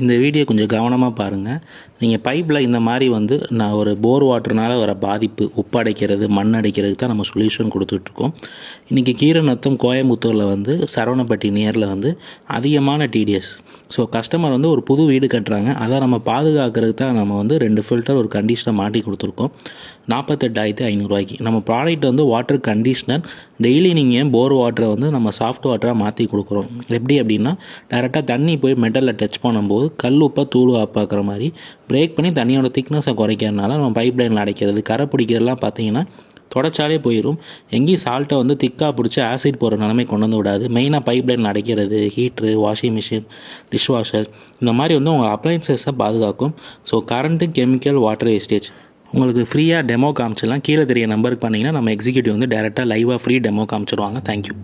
இந்த வீடியோ கொஞ்சம் கவனமாக பாருங்கள். நீங்கள் பைப்பில் இந்த மாதிரி நான் ஒரு போர் வாட்டர்னால வர பாதிப்பு, உப்பு அடைக்கிறது, மண் அடைக்கிறதுக்கு தான் நம்ம சொல்யூஷன் கொடுத்துட்ருக்கோம். இன்றைக்கி கீரநத்தம் கோயம்புத்தூரில் சரவணப்பட்டி நியரில் அதிகமான டிடிஎஸ். ஸோ கஸ்டமர் ஒரு புது வீடு கட்டுறாங்க. அதை நம்ம பாதுகாக்கிறதுக்கு தான் நம்ம 2 ஃபில்டர் ஒரு கண்டிஷனர் மாட்டி கொடுத்துருக்கோம் 48,500 நம்ம ப்ராடக்ட் வாட்டர் கண்டிஷ்னர். டெய்லி நீங்கள் போர் வாட்டரை நம்ம சாஃப்ட் வாட்டராக மாற்றி கொடுக்குறோம். எப்படி அப்படின்னா, டேரெக்டாக தண்ணி போய் மெட்டலில் டச் பண்ணும்போது கல் உப்பை தூள் ஆப்பாக்குற மாதிரி பிரேக் பண்ணி தண்ணியோட திக்னஸை குறைக்கிறதுனால நம்ம பைப் லைனில் அடைக்கிறது, கரை பிடிக்கிறதுலாம் பார்த்தீங்கன்னா தொடச்சாலே போயிடும். எங்கேயும் சால்ட்டை திக்காக பிடிச்சி ஆசிட் போகிற நிலைமை கொண்டு வந்து விடாது. மெயினாக பைப் லைனில் அடைக்கிறது, ஹீட்ரு, வாஷிங் மிஷின், டிஷ்வாஷர் இந்த மாதிரி உங்கள் அப்ளைன்சஸை பாதுகாக்கும். So current, chemical, water wastage உங்களுக்கு ஃப்ரீயாக டெமோ காமிச்சிடலாம். கீழே தெரிய நம்பருக்கு பண்ணிங்கன்னா நம்ம எக்ஸிக்யூட்டிவ் டேரெக்டாக லைவாக ஃப்ரீ டெமோ காமிச்சிடுவாங்க. தேங்க்யூ.